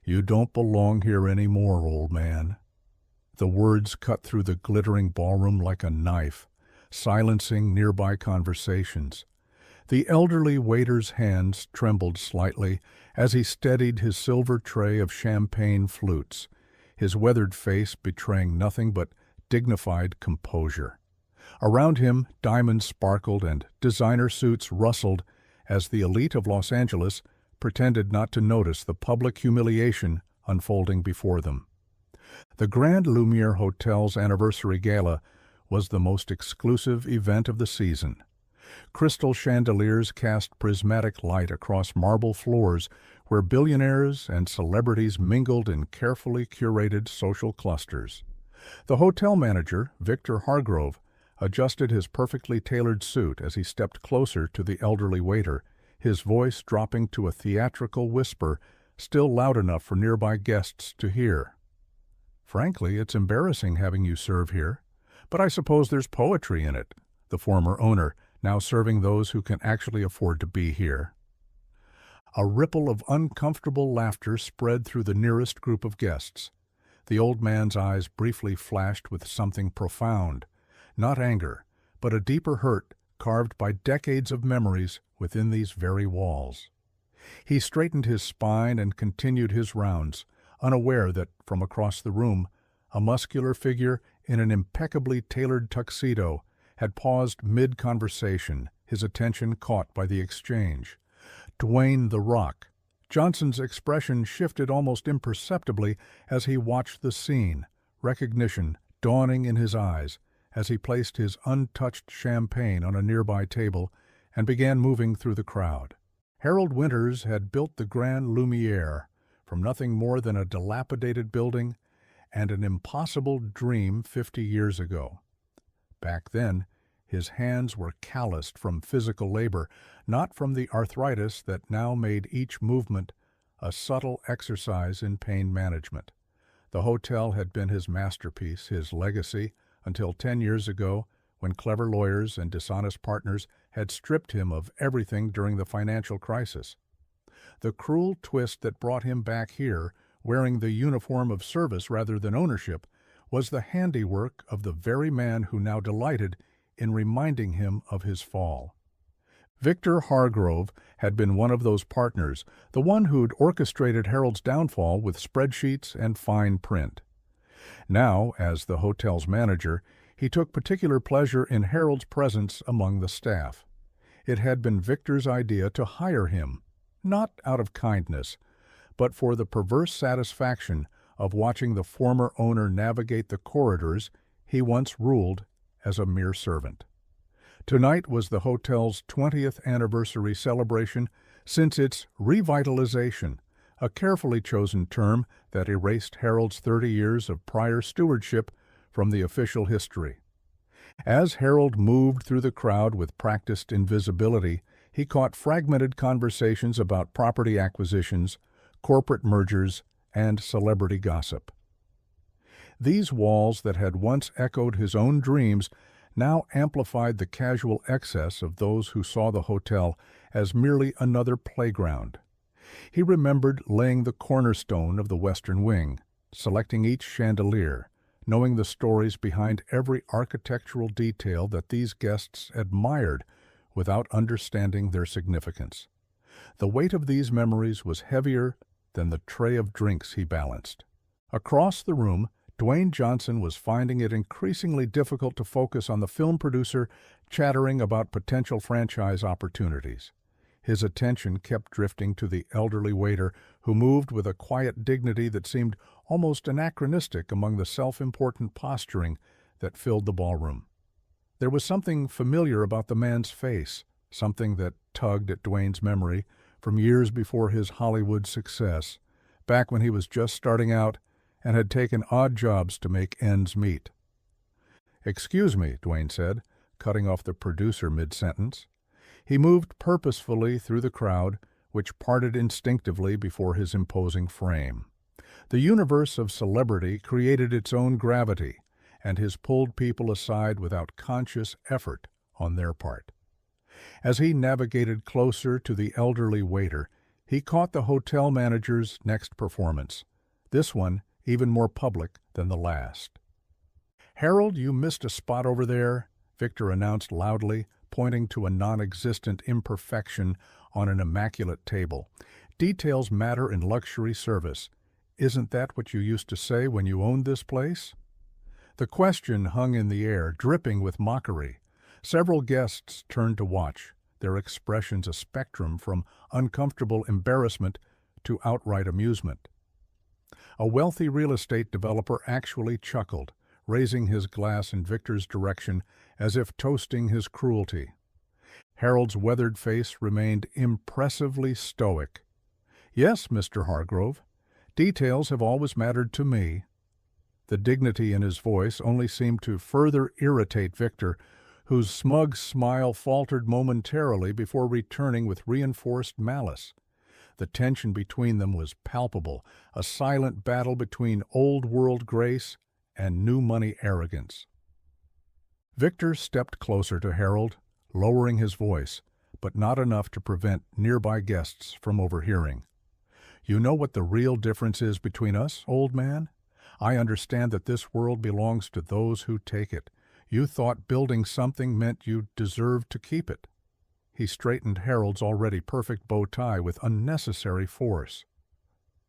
"You don't belong here anymore, old man." The words cut through the glittering ballroom like a knife, silencing nearby conversations. The elderly waiter's hands trembled slightly as he steadied his silver tray of champagne flutes, his weathered face betraying nothing but dignified composure. Around him, diamonds sparkled and designer suits rustled as the elite of Los Angeles pretended not to notice the public humiliation unfolding before them. The Grand Lumière Hotel's anniversary gala was the most exclusive event of the season. Crystal chandeliers cast prismatic light across marble floors where billionaires and celebrities mingled in carefully curated social clusters. The hotel manager, Victor Hargrove, adjusted his perfectly tailored suit as he stepped closer to the elderly waiter, his voice dropping to a theatrical whisper, still loud enough for nearby guests to hear. "Frankly, it's embarrassing having you serve here, but I suppose there's poetry in it," the former owner, now serving those who can actually afford to be here. A ripple of uncomfortable laughter spread through the nearest group of guests. The old man's eyes briefly flashed with something profound, not anger, but a deeper hurt carved by decades of memories within these very walls. He straightened his spine and continued his rounds, unaware that, from across the room, a muscular figure in an impeccably tailored tuxedo had paused mid-conversation, his attention caught by the exchange. Dwayne "The Rock." Johnson's expression shifted almost imperceptibly as he watched the scene, recognition dawning in his eyes as he placed his untouched champagne on a nearby table and began moving through the crowd. Harold Winters had built the Grand Lumière from nothing more than a dilapidated building and an impossible dream 50 years ago. Back then, his hands were calloused from physical labor, not from the arthritis that now made each movement a subtle exercise in pain management. The hotel had been his masterpiece, his legacy, until 10 years ago, when clever lawyers and dishonest partners had stripped him of everything during the financial crisis. The cruel twist that brought him back here, wearing the uniform of service rather than ownership, was the handiwork of the very man who now delighted in reminding him of his fall. Victor Hargrove had been one of those partners, the one who'd orchestrated Harold's downfall with spreadsheets and fine print. Now, as the hotel's manager, he took particular pleasure in Harold's presence among the staff. It had been Victor's idea to hire him, not out of kindness, but for the perverse satisfaction of watching the former owner navigate the corridors he once ruled as a mere servant. Tonight was the hotel's 20th anniversary celebration since its revitalization, a carefully chosen term that erased Harold's 30 years of prior stewardship from the official history. As Harold moved through the crowd with practiced invisibility, he caught fragmented conversations about property acquisitions, corporate mergers, and celebrity gossip. These walls that had once echoed his own dreams now amplified the casual excess of those who saw the hotel as merely another playground. He remembered laying the cornerstone of the western wing, selecting each chandelier, knowing the stories behind every architectural detail that these guests admired without understanding their significance. The weight of these memories was heavier than the tray of drinks he balanced. Across the room, Dwayne Johnson was finding it increasingly difficult to focus on the film producer chattering about potential franchise opportunities. His attention kept drifting to the elderly waiter who moved with a quiet dignity that seemed almost anachronistic among the self-important posturing that filled the ballroom. There was something familiar about the man's face, something that tugged at Dwayne's memory from years before his Hollywood success, back when he was just starting out and had taken odd jobs to make ends meet. "Excuse me," Dwayne said, cutting off the producer mid-sentence. He moved purposefully through the crowd, which parted instinctively before his imposing frame. The universe of celebrity created its own gravity, and his pulled people aside without conscious effort on their part. As he navigated closer to the elderly waiter, He caught the hotel manager's next performance, this one even more public than the last. "Harold, you missed a spot over there," Victor announced loudly, pointing to a non-existent imperfection on an immaculate table. "Details matter in luxury service. Isn't that what you used to say when you owned this place?" The question hung in the air, dripping with mockery. Several guests turned to watch, their expressions a spectrum from uncomfortable embarrassment to outright amusement. A wealthy real estate developer actually chuckled, raising his glass in Victor's direction as if toasting his cruelty. Harold's weathered face remained impressively stoic. "Yes, Mr. Hargrove, details have always mattered to me." The dignity in his voice only seemed to further irritate Victor, whose smug smile faltered momentarily before returning with reinforced malice. The tension between them was palpable, a silent battle between old-world grace and new-money arrogance. Victor stepped closer to Harold, lowering his voice, but not enough to prevent nearby guests from overhearing. "You know what the real difference is between us, old man? I understand that this world belongs to those who take it. You thought building something meant you deserved to keep it." He straightened Harold's already perfect bow tie with unnecessary force.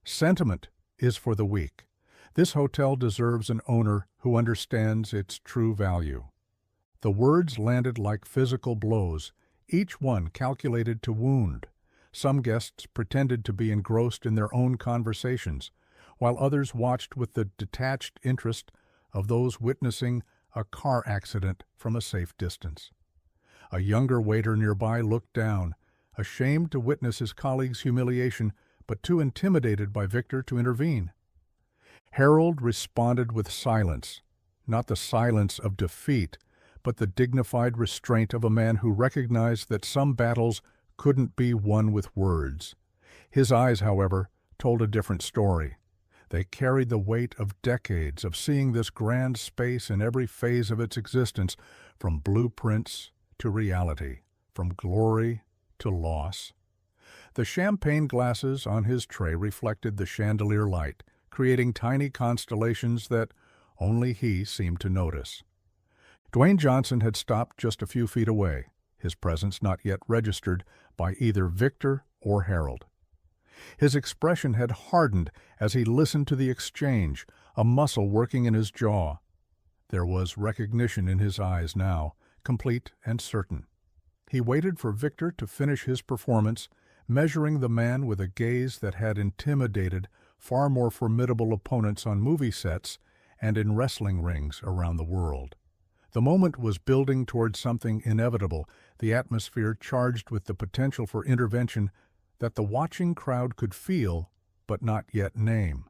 "Sentiment is for the weak. This hotel deserves an owner who understands its true value." The words landed like physical blows, each one calculated to wound. Some guests pretended to be engrossed in their own conversations, while others watched with the detached interest of those witnessing a car accident from a safe distance. A younger waiter nearby looked down, ashamed to witness his colleague's humiliation, but too intimidated by Victor to intervene. Harold responded with silence, not the silence of defeat, but the dignified restraint of a man who recognized that some battles couldn't be won with words. His eyes, however, told a different story. They carried the weight of decades of seeing this grand space in every phase of its existence, from blueprints to reality, from glory to loss. The champagne glasses on his tray reflected the chandelier light, creating tiny constellations that only he seemed to notice. Dwayne Johnson had stopped just a few feet away, his presence not yet registered by either Victor or Harold. His expression had hardened as he listened to the exchange, a muscle working in his jaw. There was recognition in his eyes now, complete and certain. He waited for Victor to finish his performance, measuring the man with a gaze that had intimidated far more formidable opponents on movie sets and in wrestling rings around the world. The moment was building toward something inevitable, the atmosphere charged with the potential for intervention that the watching crowd could feel but not yet name.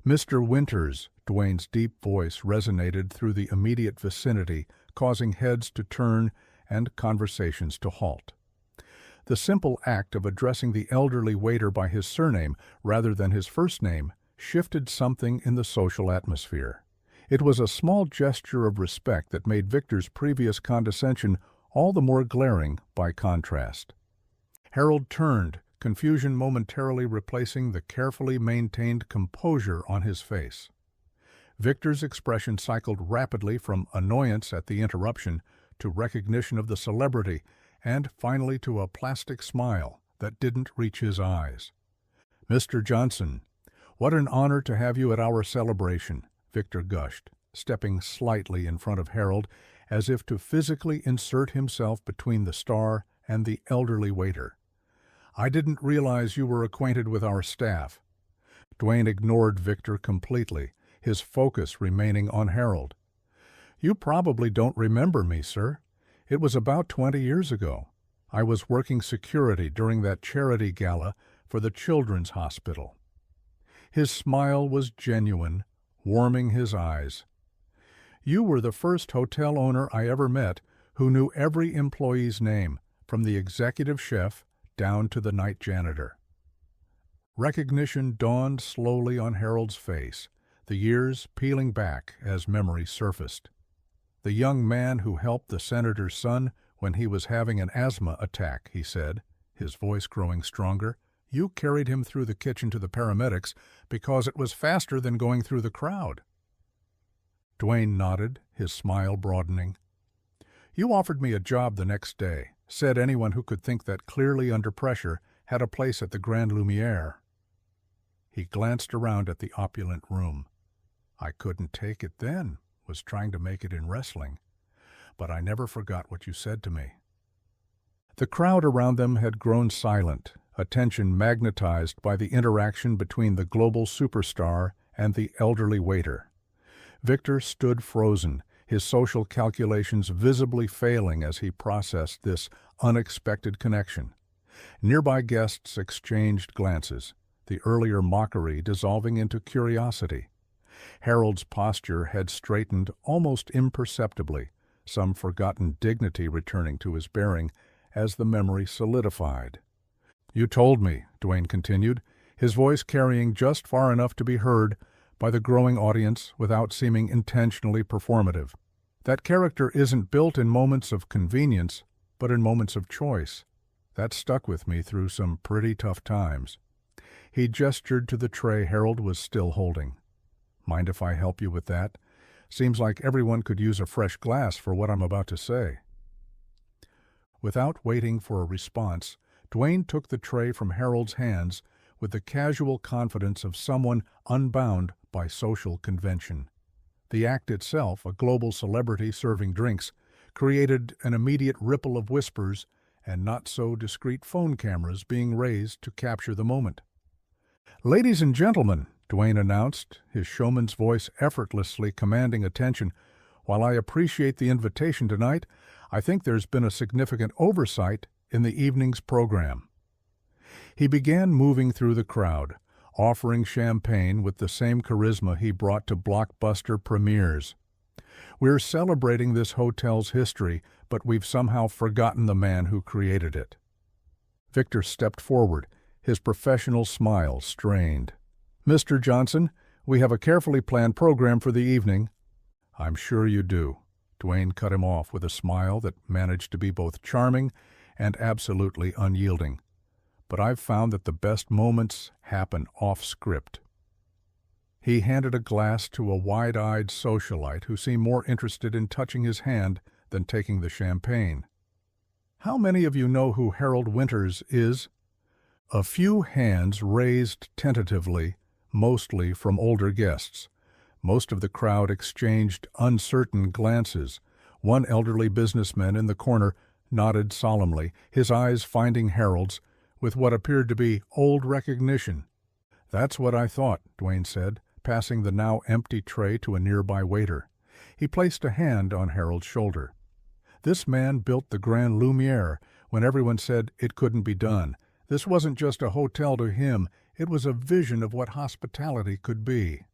"Mr. Winters," Dwayne's deep voice resonated through the immediate vicinity, causing heads to turn and conversations to halt. The simple act of addressing the elderly waiter by his surname rather than his first name shifted something in the social atmosphere. It was a small gesture of respect that made Victor's previous condescension all the more glaring by contrast. Harold turned, confusion momentarily replacing the carefully maintained composure on his face. Victor's expression cycled rapidly from annoyance at the interruption to recognition of the celebrity and finally to a plastic smile that didn't reach his eyes. "Mr. Johnson, what an honor to have you at our celebration," Victor gushed, stepping slightly in front of Harold as if to physically insert himself between the star and the elderly waiter. "I didn't realize you were acquainted with our staff." Dwayne ignored Victor completely, his focus remaining on Harold. "You probably don't remember me, sir. It was about 20 years ago. I was working security during that charity gala for the Children's Hospital." His smile was genuine, warming his eyes. "You were the first hotel owner I ever met who knew every employee's name, from the executive chef down to the night janitor." Recognition dawned slowly on Harold's face, the years peeling back as memory surfaced. "The young man who helped the senator's son when he was having an asthma attack," he said, his voice growing stronger. You carried him through the kitchen to the paramedics because it was faster than going through the crowd." Dwayne nodded, his smile broadening. "You offered me a job the next day, said anyone who could think that clearly under pressure had a place at the Grand Lumière." He glanced around at the opulent room. "I couldn't take it then, was trying to make it in wrestling. But I never forgot what you said to me." The crowd around them had grown silent, attention magnetized by the interaction between the global superstar and the elderly waiter. Victor stood frozen, his social calculations visibly failing as he processed this unexpected connection. Nearby guests exchanged glances, the earlier mockery dissolving into curiosity. Harold's posture had straightened almost imperceptibly, some forgotten dignity returning to his bearing as the memory solidified. "You told me," Dwayne continued, his voice carrying just far enough to be heard by the growing audience without seeming intentionally performative, "that character isn't built in moments of convenience, but in moments of choice. That stuck with me through some pretty tough times." He gestured to the tray Harold was still holding. "Mind if I help you with that? Seems like everyone could use a fresh glass for what I'm about to say." Without waiting for a response, Dwayne took the tray from Harold's hands with the casual confidence of someone unbound by social convention. The act itself, a global celebrity serving drinks, created an immediate ripple of whispers and not-so-discreet phone cameras being raised to capture the moment. "Ladies and gentlemen," Dwayne announced, his showman's voice effortlessly commanding attention, "while I appreciate the invitation tonight, I think there's been a significant oversight in the evening's program." He began moving through the crowd, offering champagne with the same charisma he brought to blockbuster premieres. "We're celebrating this hotel's history, but we've somehow forgotten the man who created it." Victor stepped forward, his professional smile strained. "Mr. Johnson, we have a carefully planned program for the evening." "I'm sure you do." Dwayne cut him off with a smile that managed to be both charming and absolutely unyielding. "But I've found that the best moments happen off-script." He handed a glass to a wide-eyed socialite who seemed more interested in touching his hand than taking the champagne. "How many of you know who Harold Winters is?" A few hands raised tentatively, mostly from older guests. Most of the crowd exchanged uncertain glances. One elderly businessman in the corner nodded solemnly, his eyes finding Harold's with what appeared to be old recognition. "That's what I thought," Dwayne said, passing the now empty tray to a nearby waiter. He placed a hand on Harold's shoulder. "This man built the Grand Lumière when everyone said it couldn't be done. This wasn't just a hotel to him, it was a vision of what hospitality could be."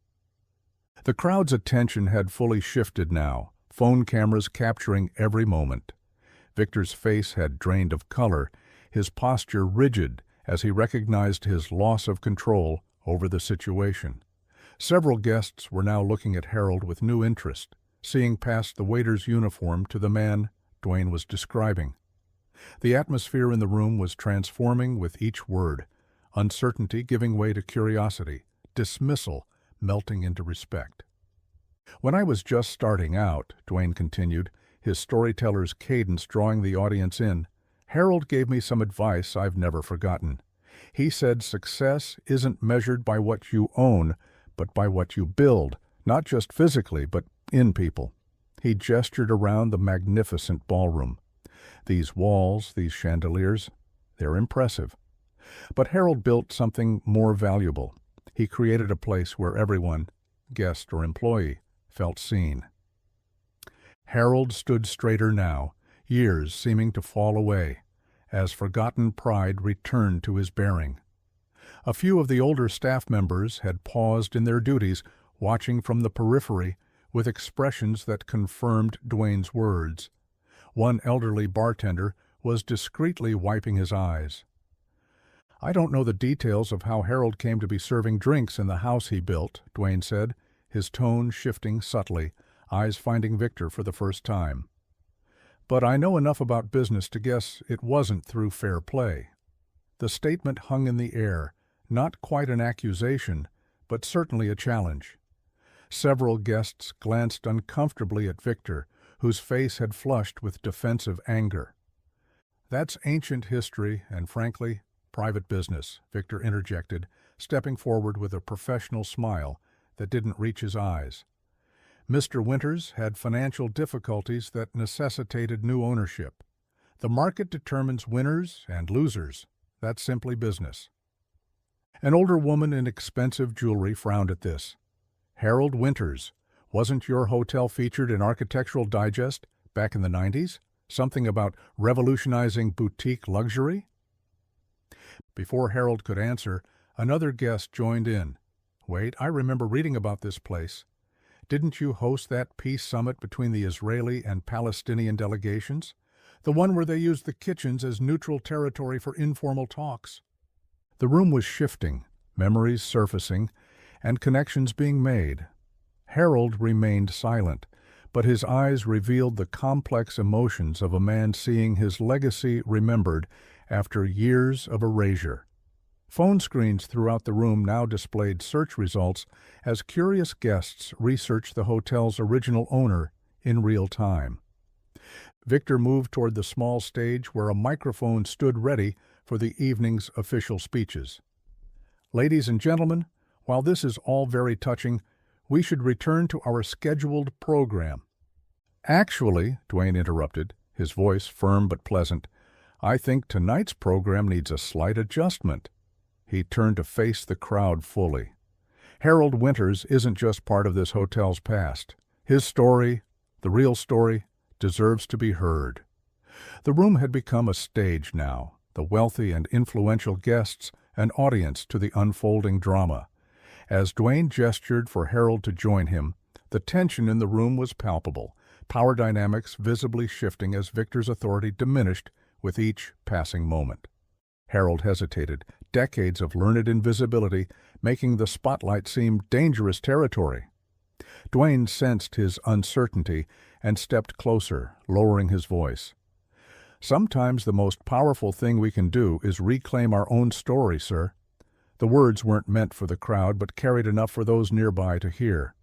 The crowd's attention had fully shifted now, phone cameras capturing every moment. Victor's face had drained of color, his posture rigid as he recognized his loss of control over the situation. Several guests were now looking at Harold with new interest, seeing past the waiter's uniform to the man Dwayne was describing. The atmosphere in the room was transforming with each word, uncertainty giving way to curiosity, dismissal melting into respect. "When I was just starting out," Dwayne continued, his storyteller's cadence drawing the audience in, "Harold gave me some advice I've never forgotten. He said success isn't measured by what you own, but by what you build, not just physically, but in people." He gestured around the magnificent ballroom. "These walls, these chandeliers, they're impressive. But Harold built something more valuable. He created a place where everyone, guest or employee, felt seen." Harold stood straighter now, years seeming to fall away, as forgotten pride returned to his bearing. A few of the older staff members had paused in their duties, watching from the periphery with expressions that confirmed Dwayne's words. One elderly bartender was discreetly wiping his eyes. "I don't know the details of how Harold came to be serving drinks in the house he built," Dwayne said, his tone shifting subtly, eyes finding Victor for the first time. "But I know enough about business to guess it wasn't through fair play." The statement hung in the air, not quite an accusation, but certainly a challenge. Several guests glanced uncomfortably at Victor, whose face had flushed with defensive anger. "That's ancient history and, frankly, private business," Victor interjected, stepping forward with a professional smile that didn't reach his eyes. Mr. Winters had financial difficulties that necessitated new ownership. The market determines winners and losers. That's simply business. An older woman in expensive jewelry frowned at this. "Harold Winters, wasn't your hotel featured in Architectural Digest back in the 90s? Something about revolutionizing boutique luxury?" Before Harold could answer, another guest joined in. "Wait, I remember reading about this place. Didn't you host that peace summit between the Israeli and Palestinian delegations? The one where they used the kitchens as neutral territory for informal talks?" The room was shifting, memories surfacing, and connections being made. Harold remained silent, but his eyes revealed the complex emotions of a man seeing his legacy remembered after years of erasure. Phone screens throughout the room now displayed search results as curious guests researched the hotel's original owner in real time. Victor moved toward the small stage where a microphone stood ready for the evening's official speeches. "Ladies and gentlemen, while this is all very touching, we should return to our scheduled program." "Actually," Dwayne interrupted, his voice firm but pleasant, "I think tonight's program needs a slight adjustment." He turned to face the crowd fully. "Harold Winters isn't just part of this hotel's past. His story, the real story, deserves to be heard." The room had become a stage now, the wealthy and influential guests an audience to the unfolding drama. As Dwayne gestured for Harold to join him, the tension in the room was palpable, power dynamics visibly shifting as Victor's authority diminished with each passing moment. Harold hesitated, decades of learned invisibility making the spotlight seem dangerous territory. Dwayne sensed his uncertainty and stepped closer, lowering his voice. "Sometimes the most powerful thing we can do is reclaim our own story, sir." The words weren't meant for the crowd, but carried enough for those nearby to hear.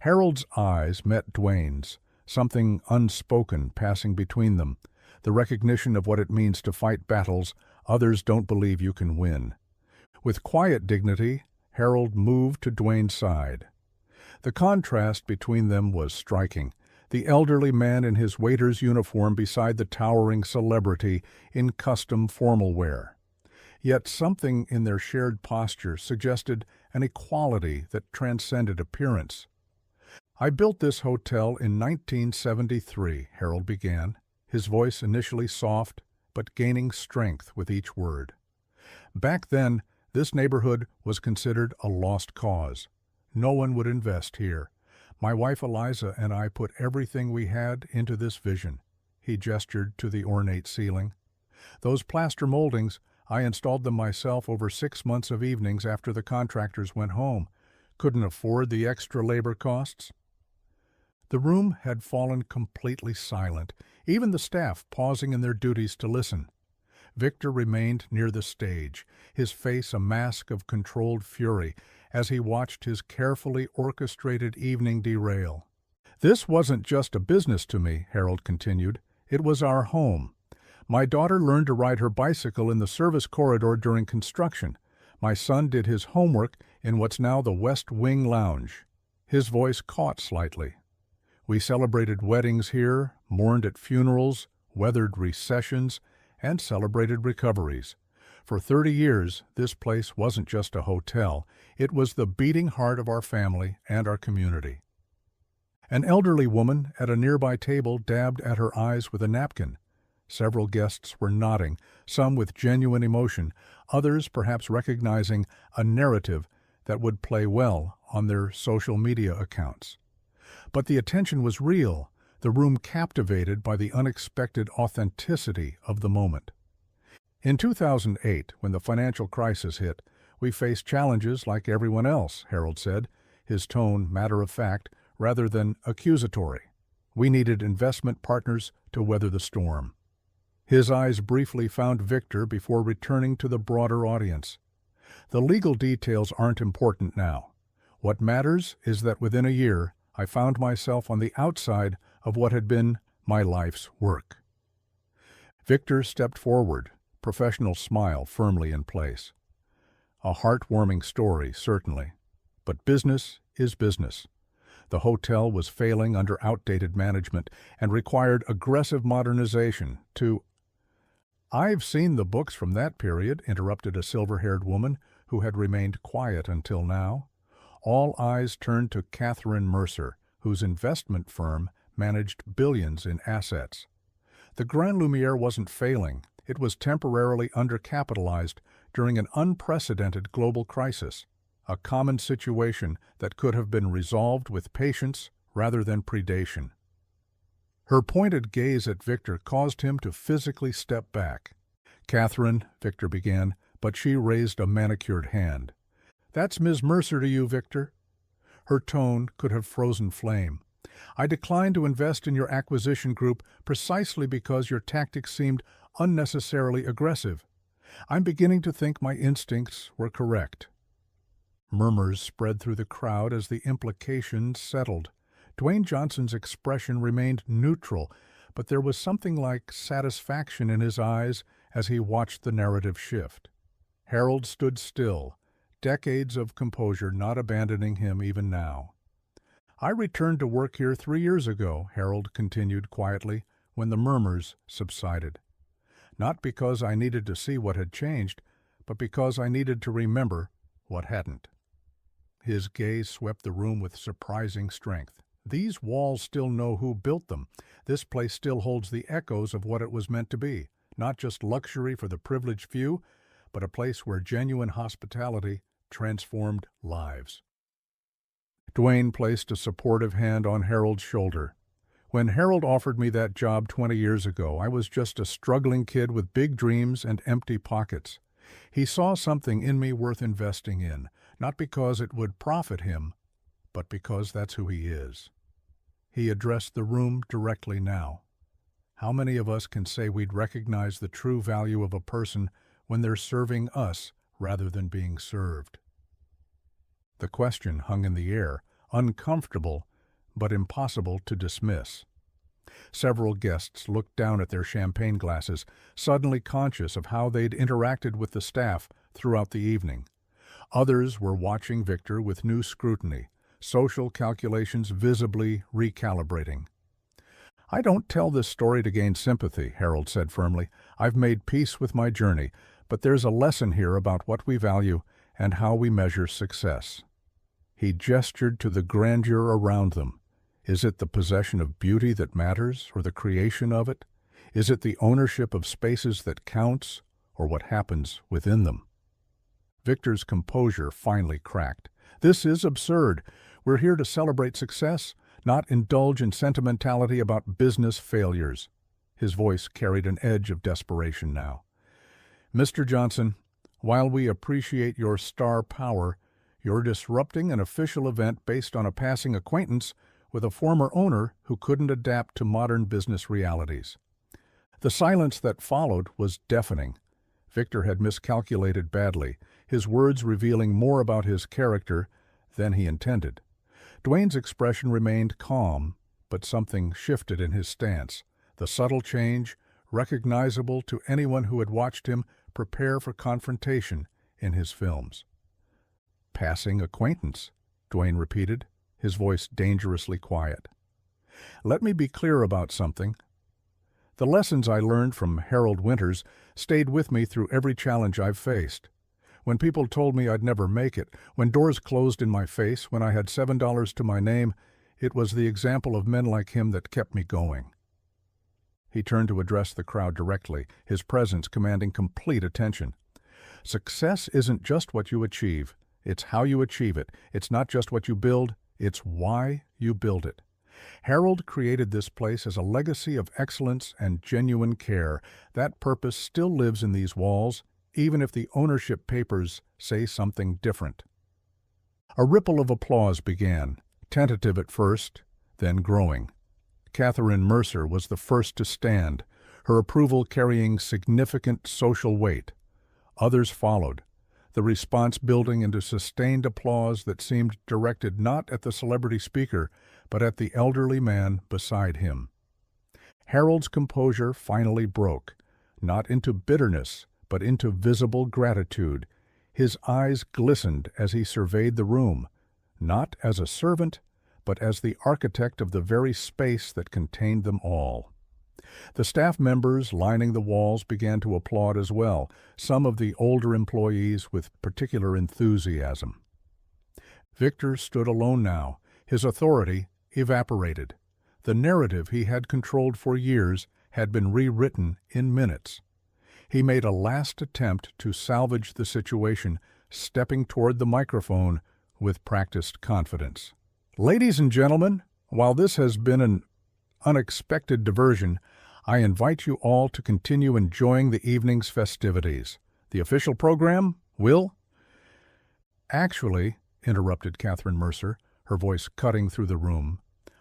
Harold's eyes met Dwayne's, something unspoken passing between them, the recognition of what it means to fight battles others don't believe you can win. With quiet dignity, Harold moved to Dwayne's side. The contrast between them was striking. The elderly man in his waiter's uniform beside the towering celebrity in custom formal wear. Yet something in their shared posture suggested an equality that transcended appearance. "I built this hotel in 1973, Harold began, his voice initially soft but gaining strength with each word. "Back then, this neighborhood was considered a lost cause. No one would invest here. My wife Eliza and I put everything we had into this vision." He gestured to the ornate ceiling. "Those plaster moldings, I installed them myself over 6 months of evenings after the contractors went home. Couldn't afford the extra labor costs." The room had fallen completely silent, even the staff pausing in their duties to listen. Victor remained near the stage, his face a mask of controlled fury, as he watched his carefully orchestrated evening derail. "This wasn't just a business to me," Harold continued. "It was our home. My daughter learned to ride her bicycle in the service corridor during construction. My son did his homework in what's now the West Wing Lounge." His voice caught slightly. "We celebrated weddings here, mourned at funerals, weathered recessions, and celebrated recoveries. For 30 years, this place wasn't just a hotel. It was the beating heart of our family and our community." An elderly woman at a nearby table dabbed at her eyes with a napkin. Several guests were nodding, some with genuine emotion, others perhaps recognizing a narrative that would play well on their social media accounts. But the attention was real, the room captivated by the unexpected authenticity of the moment. "In 2008, when the financial crisis hit, we faced challenges like everyone else," Harold said, his tone matter-of-fact rather than accusatory. "We needed investment partners to weather the storm." His eyes briefly found Victor before returning to the broader audience. The legal details aren't important now. What matters is that within a year, I found myself on the outside of what had been my life's work. Victor stepped forward, professional smile firmly in place. A heartwarming story, certainly. But business is business. The hotel was failing under outdated management and required aggressive modernization to— "I've seen the books from that period," interrupted a silver-haired woman who had remained quiet until now. All eyes turned to Catherine Mercer, whose investment firm managed billions in assets. The Grand Lumière wasn't failing. It was temporarily undercapitalized during an unprecedented global crisis, a common situation that could have been resolved with patience rather than predation. Her pointed gaze at Victor caused him to physically step back. "Catherine," Victor began, but she raised a manicured hand. "That's Ms. Mercer to you, Victor." Her tone could have frozen flame. "I declined to invest in your acquisition group precisely because your tactics seemed unnecessarily aggressive. I'm beginning to think my instincts were correct." Murmurs spread through the crowd as the implications settled. Dwayne Johnson's expression remained neutral, but there was something like satisfaction in his eyes as he watched the narrative shift. Harold stood still, decades of composure not abandoning him even now. "I returned to work here 3 years ago," Harold continued quietly, when the murmurs subsided. "Not because I needed to see what had changed, but because I needed to remember what hadn't." His gaze swept the room with surprising strength. These walls still know who built them. This place still holds the echoes of what it was meant to be, not just luxury for the privileged few, but a place where genuine hospitality transformed lives. Dwayne placed a supportive hand on Harold's shoulder. "When Harold offered me that job 20 years ago, I was just a struggling kid with big dreams and empty pockets. He saw something in me worth investing in, not because it would profit him, but because that's who he is." He addressed the room directly now. How many of us can say we'd recognize the true value of a person when they're serving us rather than being served? The question hung in the air, uncomfortable but impossible to dismiss. Several guests looked down at their champagne glasses, suddenly conscious of how they'd interacted with the staff throughout the evening. Others were watching Victor with new scrutiny, social calculations visibly recalibrating. "I don't tell this story to gain sympathy," Harold said firmly. "I've made peace with my journey, but there's a lesson here about what we value and how we measure success." He gestured to the grandeur around them. Is it the possession of beauty that matters, or the creation of it? Is it the ownership of spaces that counts, or what happens within them? Victor's composure finally cracked. "This is absurd. We're here to celebrate success, not indulge in sentimentality about business failures." His voice carried an edge of desperation now. "Mr. Johnson, while we appreciate your star power, you're disrupting an official event based on a passing acquaintance with a former owner who couldn't adapt to modern business realities." The silence that followed was deafening. Victor had miscalculated badly, his words revealing more about his character than he intended. Dwayne's expression remained calm, but something shifted in his stance, the subtle change, recognizable to anyone who had watched him prepare for confrontation in his films. "Passing acquaintance," Dwayne repeated, his voice dangerously quiet. "Let me be clear about something. The lessons I learned from Harold Winters stayed with me through every challenge I've faced. When people told me I'd never make it, when doors closed in my face, when I had $7 to my name, it was the example of men like him that kept me going." He turned to address the crowd directly, his presence commanding complete attention. "Success isn't just what you achieve. It's how you achieve it. It's not just what you build. It's why you build it. Harold created this place as a legacy of excellence and genuine care. That purpose still lives in these walls, even if the ownership papers say something different." A ripple of applause began, tentative at first, then growing. Catherine Mercer was the first to stand. her approval carrying significant social weight. Others followed, the response building into sustained applause that seemed directed not at the celebrity speaker, but at the elderly man beside him. Harold's composure finally broke, not into bitterness, but into visible gratitude. His eyes glistened as he surveyed the room, not as a servant, but as the architect of the very space that contained them all. The staff members lining the walls began to applaud as well, some of the older employees with particular enthusiasm. Victor stood alone now, his authority evaporated. The narrative he had controlled for years had been rewritten in minutes. He made a last attempt to salvage the situation, stepping toward the microphone with practiced confidence. "Ladies and gentlemen, while this has been an unexpected diversion, I invite you all to continue enjoying the evening's festivities. The official program will—" "Actually," interrupted Catherine Mercer, her voice cutting through the room,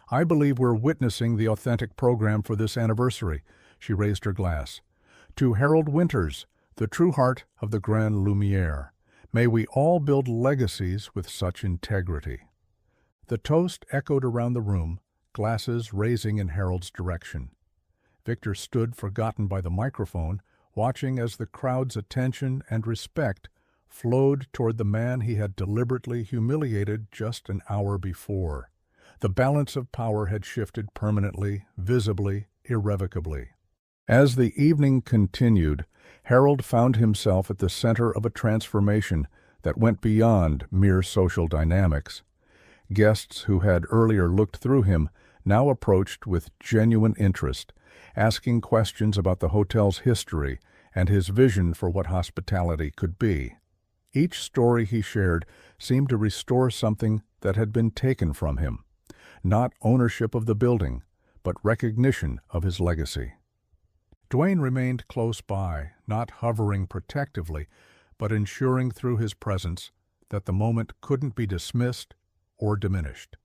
"I believe we're witnessing the authentic program for this anniversary." She raised her glass. "To Harold Winters, the true heart of the Grand Lumière. May we all build legacies with such integrity." The toast echoed around the room, glasses raising in Harold's direction. Victor stood forgotten by the microphone, watching as the crowd's attention and respect flowed toward the man he had deliberately humiliated just an hour before. The balance of power had shifted permanently, visibly, irrevocably. As the evening continued, Harold found himself at the center of a transformation that went beyond mere social dynamics. Guests who had earlier looked through him now approached with genuine interest, asking questions about the hotel's history and his vision for what hospitality could be. Each story he shared seemed to restore something that had been taken from him, not ownership of the building, but recognition of his legacy. Dwayne remained close by, not hovering protectively, but ensuring through his presence that the moment couldn't be dismissed or diminished.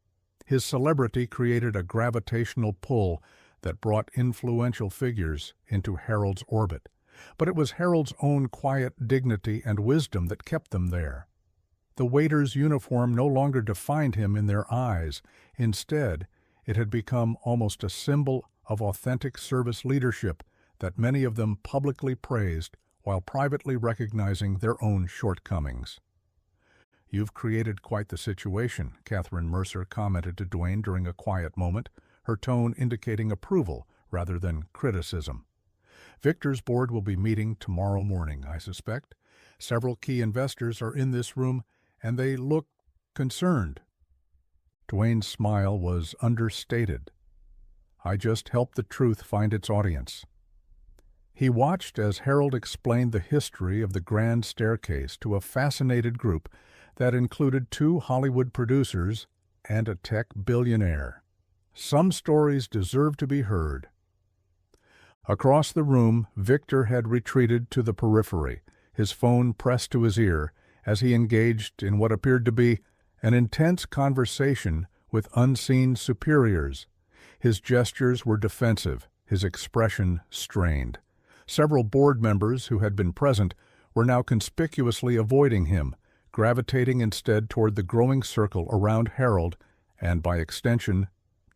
His celebrity created a gravitational pull that brought influential figures into Harold's orbit, but it was Harold's own quiet dignity and wisdom that kept them there. The waiter's uniform no longer defined him in their eyes. Instead, it had become almost a symbol of authentic service leadership that many of them publicly praised while privately recognizing their own shortcomings. "You've created quite the situation," Catherine Mercer commented to Dwayne during a quiet moment, her tone indicating approval rather than criticism. "Victor's board will be meeting tomorrow morning, I suspect. Several key investors are in this room, and they look concerned." Dwayne's smile was understated. "I just helped the truth find its audience." He watched as Harold explained the history of the grand staircase to a fascinated group that included 2 Hollywood producers and a tech billionaire. Some stories deserve to be heard. Across the room, Victor had retreated to the periphery, his phone pressed to his ear as he engaged in what appeared to be an intense conversation with unseen superiors. His gestures were defensive, his expression strained. Several board members who had been present were now conspicuously avoiding him, gravitating instead toward the growing circle around Harold and, by extension,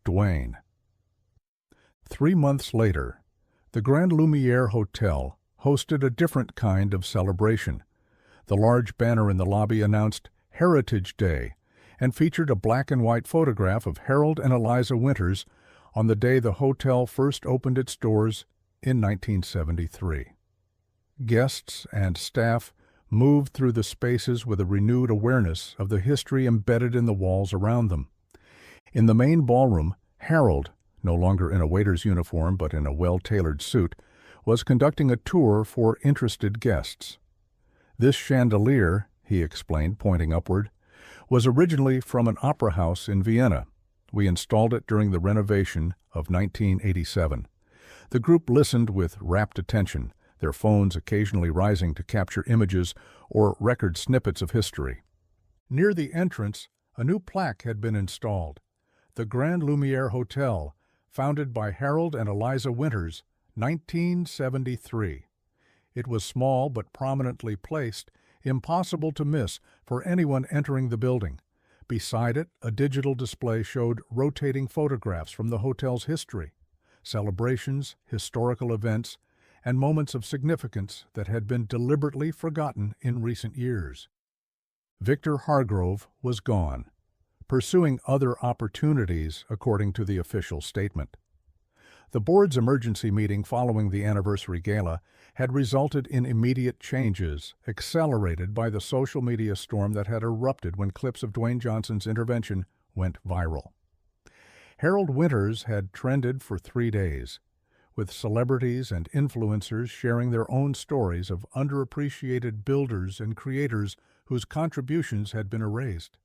Dwayne. 3 months later, the Grand Lumière Hotel hosted a different kind of celebration. The large banner in the lobby announced Heritage Day and featured a black-and-white photograph of Harold and Eliza Winters on the day the hotel first opened its doors in 1973. Guests and staff moved through the spaces with a renewed awareness of the history embedded in the walls around them. In the main ballroom, Harold, no longer in a waiter's uniform but in a well-tailored suit, was conducting a tour for interested guests. "This chandelier," he explained, pointing upward, "was originally from an opera house in Vienna. We installed it during the renovation of 1987. The group listened with rapt attention, their phones occasionally rising to capture images or record snippets of history. Near the entrance, a new plaque had been installed. The Grand Lumière Hotel, founded by Harold and Eliza Winters, 1973. It was small but prominently placed, impossible to miss for anyone entering the building. Beside it, a digital display showed rotating photographs from the hotel's history, celebrations, historical events, and moments of significance that had been deliberately forgotten in recent years. Victor Hargrove was gone, pursuing other opportunities, according to the official statement. The board's emergency meeting following the anniversary gala had resulted in immediate changes, accelerated by the social media storm that had erupted when clips of Dwayne Johnson's intervention went viral. Harold Winters had trended for 3 days, with celebrities and influencers sharing their own stories of underappreciated builders and creators whose contributions had been erased.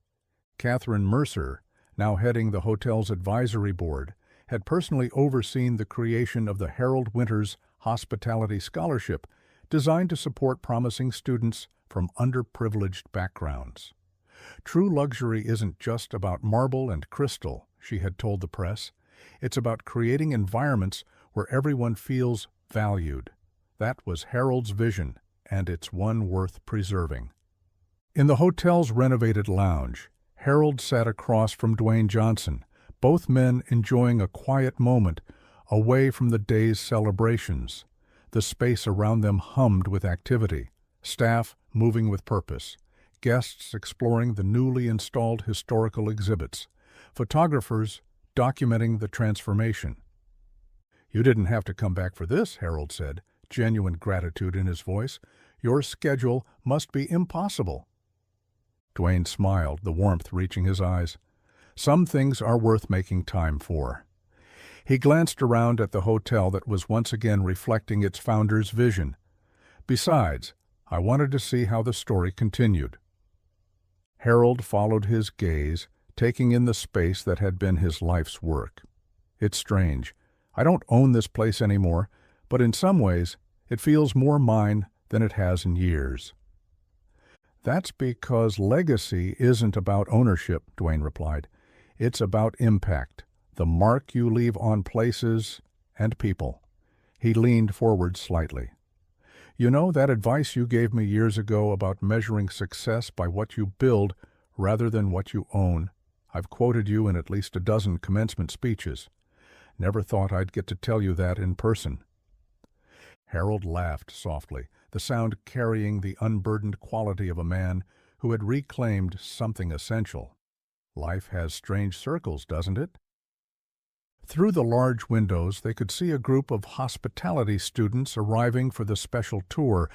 Catherine Mercer, now heading the hotel's advisory board, had personally overseen the creation of the Harold Winters Hospitality Scholarship, designed to support promising students from underprivileged backgrounds. True luxury isn't just about marble and crystal, she had told the press. It's about creating environments where everyone feels valued. That was Harold's vision, and it's one worth preserving. In the hotel's renovated lounge, Harold sat across from Dwayne Johnson, both men enjoying a quiet moment away from the day's celebrations. The space around them hummed with activity, staff moving with purpose, guests exploring the newly installed historical exhibits, photographers documenting the transformation. "You didn't have to come back for this," Harold said, genuine gratitude in his voice. "Your schedule must be impossible." Dwayne smiled, the warmth reaching his eyes. "Some things are worth making time for." He glanced around at the hotel that was once again reflecting its founder's vision. "Besides, I wanted to see how the story continued." Harold followed his gaze, taking in the space that had been his life's work. "It's strange. I don't own this place anymore, but in some ways, it feels more mine than it has in years." "That's because legacy isn't about ownership," Dwayne replied. "It's about impact, the mark you leave on places and people." He leaned forward slightly. "You know that advice you gave me years ago about measuring success by what you build rather than what you own? I've quoted you in at least a dozen commencement speeches. Never thought I'd get to tell you that in person." Harold laughed softly, the sound carrying the unburdened quality of a man who had reclaimed something essential. "Life has strange circles, doesn't it?" Through the large windows, they could see a group of hospitality students arriving for the special tour,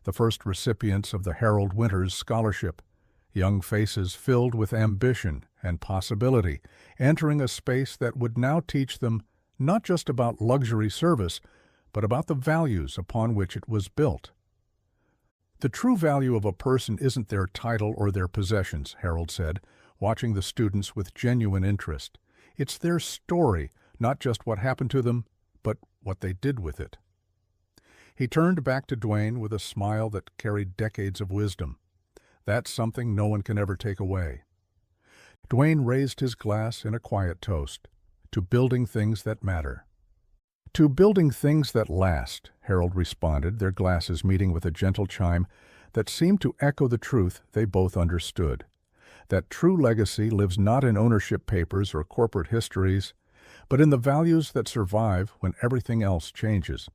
the first recipients of the Harold Winters Scholarship. Young faces filled with ambition and possibility, entering a space that would now teach them not just about luxury service, but about the values upon which it was built. "The true value of a person isn't their title or their possessions," Harold said, watching the students with genuine interest. "It's their story, not just what happened to them, but what they did with it." He turned back to Dwayne with a smile that carried decades of wisdom. "That's something no one can ever take away." Dwayne raised his glass in a quiet toast. "To building things that matter." "To building things that last," Harold responded, their glasses meeting with a gentle chime that seemed to echo the truth they both understood. That true legacy lives not in ownership papers or corporate histories, but in the values that survive when everything else changes.